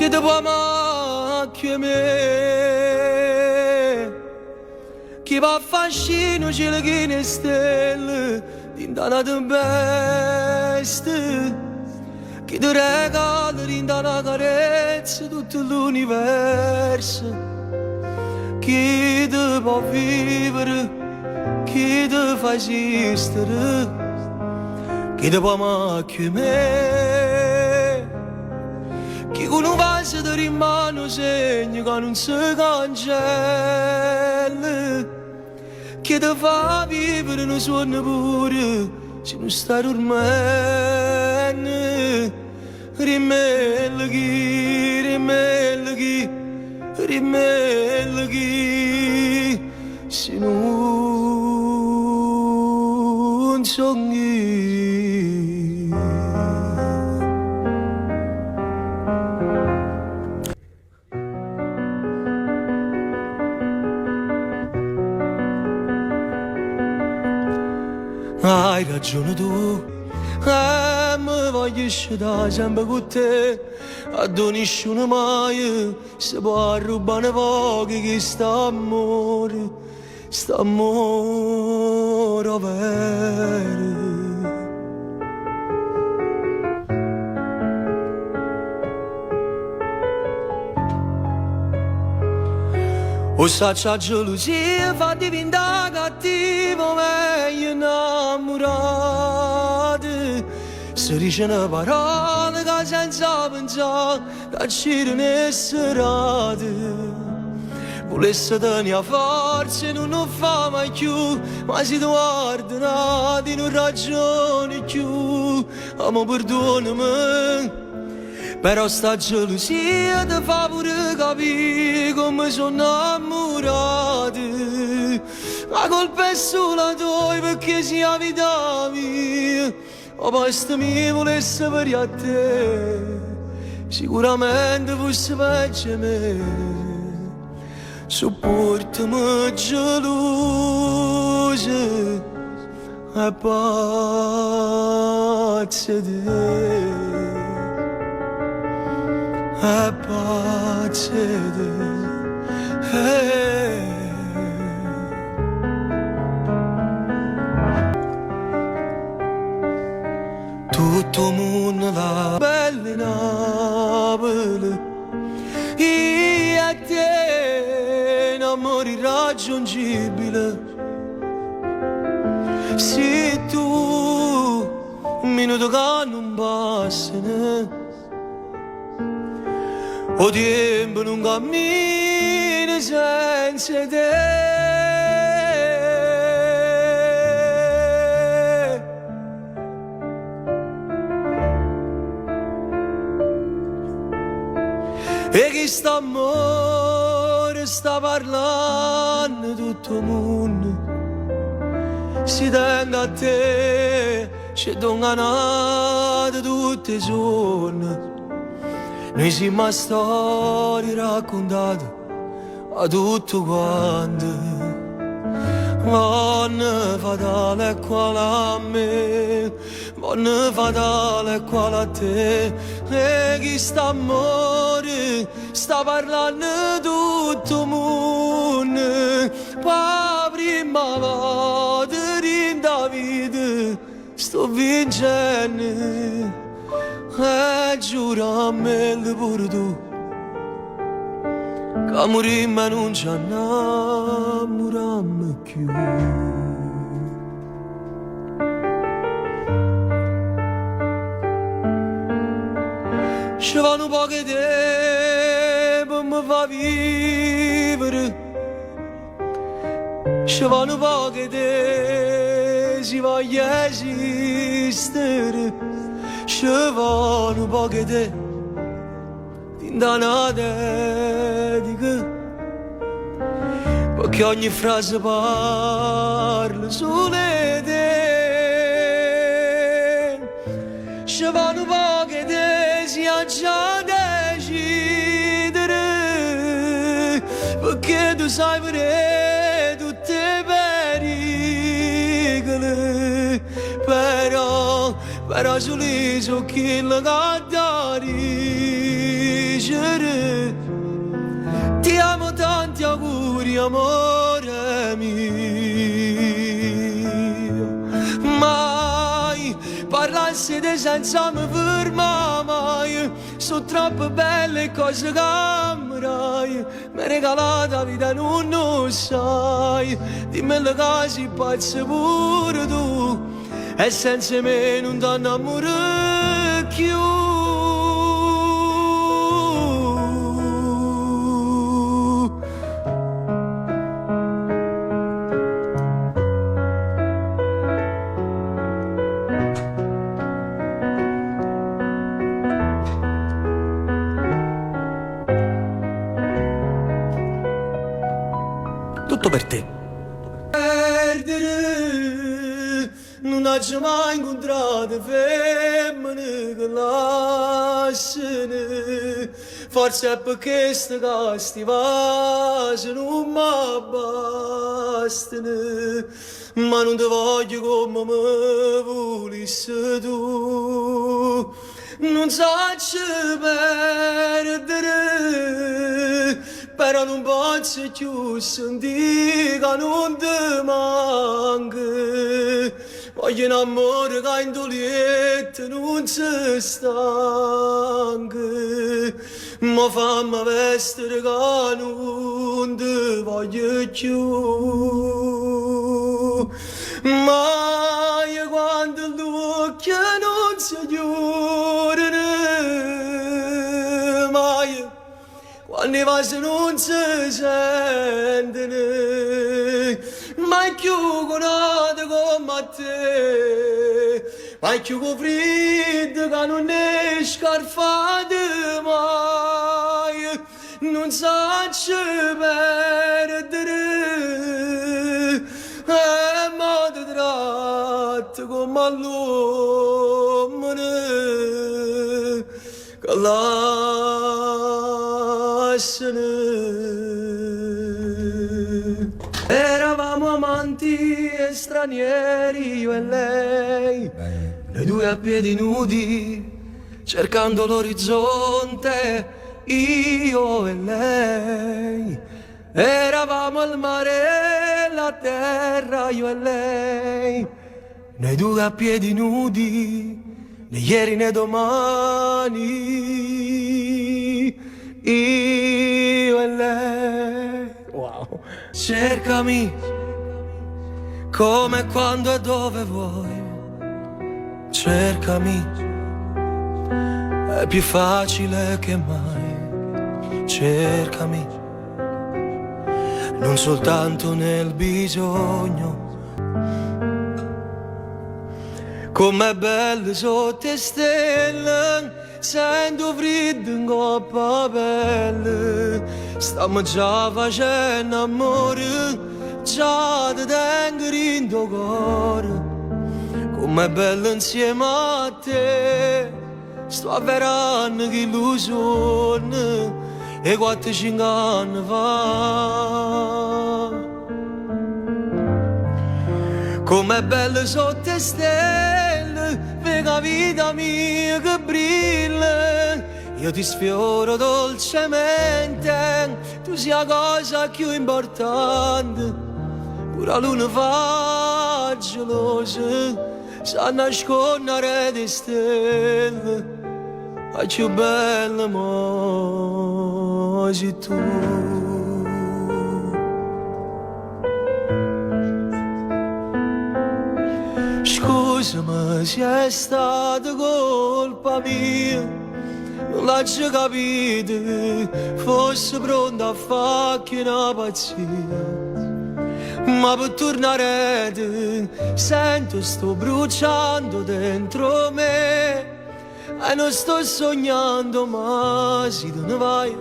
Che dopo macchie me chi va a fascino cielo che ne stelle dintana tempeste chi ti regala dintana carezza tutto l'universo chi ti può vivere chi ti fa esistere chi ti può macchie me chi con un vaso di rimano segno che non si cancella che ti fa vivere un suono pure se non sta dormendo rimella chi se non sogni hai ragione tu, mi voglio uscire sempre con te, a nessuno mai si può rubare poco che sta amore vero. O saccia gelosia fa diventare cattivo meglio innamorato se dice una parola che senza pensare che ci non è serata volesse tenere a forza non lo fa mai più ma si guarda non ragione più ma perdonami però sta gelosia ti fa pure capire come sono innamorato la colpa è solo tua perché si la vita mia o poi sta mi volesse per a te sicuramente fosse peggio me sopportami gelosa e pazza di te a pace tutto mondo la bella Napoli e a te un amore irraggiungibile se tu un minuto che non passa o tempo non cammina senza te e chi sta amore sta parlando tutto il mondo si tenga a te c'è donganata tutti i giorni noi siamo a storie raccontate a tutto quanto Vanne fatale quale a me Vanne fatale quale a te e chi sta amore sta parlando tutto il mondo pa prima volta in Davide sto vincendo giura a me il pure tu che morimmo e non ci innamorammo più ci vanno poche tempo mi fa vivere ci vanno poche tempo si voglia esistere ci vanno poche te da una dedica perché ogni frase parla solo di te ci vanno poche te si ha già decidere perché tu sai pure tutte le pericoli però solo so chi la cattari dicere ti amo, tanti auguri amore mio. Mai parlassi di senza mi fermare mai, sono troppo belle cose che amerai, mi hai regalato la vita non lo sai, dimmi le cose pazze pure tu, e senza me non ti innamorare più. Tutto per te. Perdere, non ho mai incontrato femmine che lasciano, forse è perché sti casti vasi non mi bastano, ma non ti voglio come mi volessi tu, non so perdere, però non posso più sentire che non ti manca. Voglio un amore che in doliette non si stanca. Ma fammi vestire che non ti voglio più. Mai quando il tuo occhio non si chiudono, mai quando i vasi non si sentono, mai più conate come te, mai più con freddo che non è scarfate mai, non sacci perdere, e ma ti tratto come all'uomo che eravamo amanti e stranieri io e lei, noi due a piedi nudi cercando l'orizzonte, io e lei. Eravamo al mare e la terra io e lei, noi due a piedi nudi, né ieri né domani, io e lei. Wow. Cercami come, quando e dove vuoi, cercami, è più facile che mai, cercami, non soltanto nel bisogno. Com'è bello sotto le stelle, sento freddo in coppa pelle, stiamo già facendo amore, già ti tengo in tuo cuore. Com'è bello insieme a te, sto avverando che illusione, e 4-5 anni fa. Com'è bello sotto le stelle, vedi la vita mia che brilla, io ti sfioro dolcemente, tu sei la cosa più importante, pure la luna fa gelosa, sa nascondere le stelle, la più bella mo sei tu. Scusami se è stata colpa mia, non l'ho capito, fosse pronta a farti una pazzia. Ma per tornare te, sento sto bruciando dentro me, e non sto sognando, ma se te ne vai,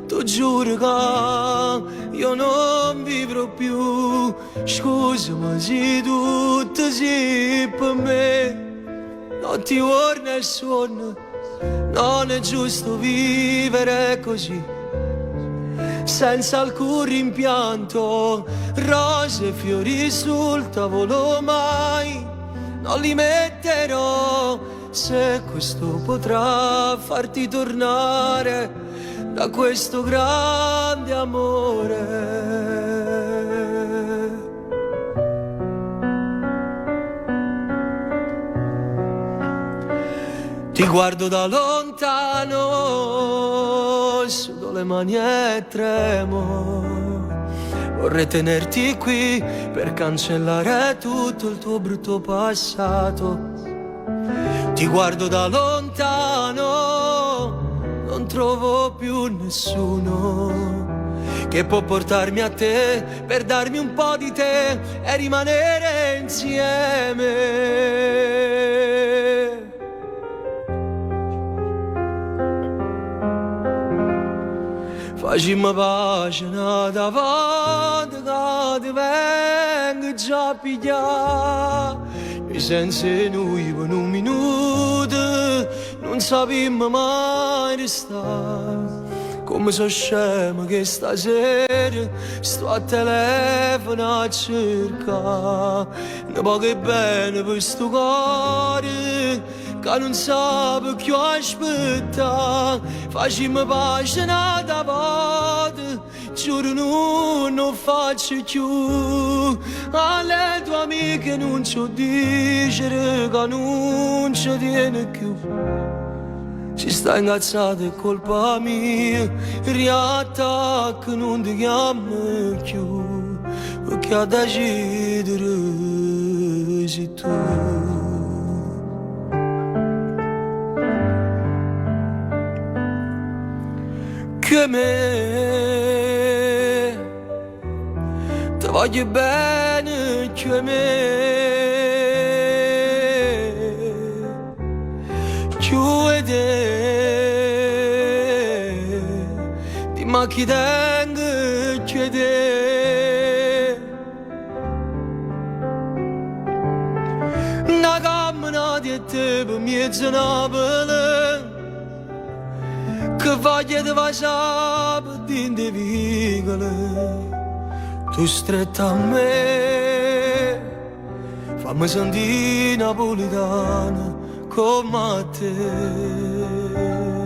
ti giuro che io non vivrò più. Scusami se tutto sei per me, notti, giorni e sonno, non è giusto vivere così, senza alcun rimpianto. Rose e fiori sul tavolo mai non li metterò, se questo potrà farti tornare da questo grande amore. Ti guardo da lontano, sudo le mani e tremo. Vorrei tenerti qui per cancellare tutto il tuo brutto passato. Ti guardo da lontano, non trovo più nessuno che può portarmi a te per darmi un po' di te e rimanere insieme. Facciamo pagina davanti che ti vengo già a pigliare. E senza noi per un minuto non sappiamo mai restare. Come so scemo che stasera sto a telefono a cercare un po' che bene per sto cuore che non sape più aspettare. Facciamo pagina davanti, giuro non faccio più. Alle tue amiche non ci dire che non ci tiene più. Si sta ingazzata è colpa mia, riattacca non ti chiamo più, perché a decidere sei tu. Che me ti voglio bene, che me chiude di ma chi tengo chiede una cammina di te per mezzo Napoli che voglia di facciare per dinte vicole. Tu stretta a me, fammi sentire napoletana come a te.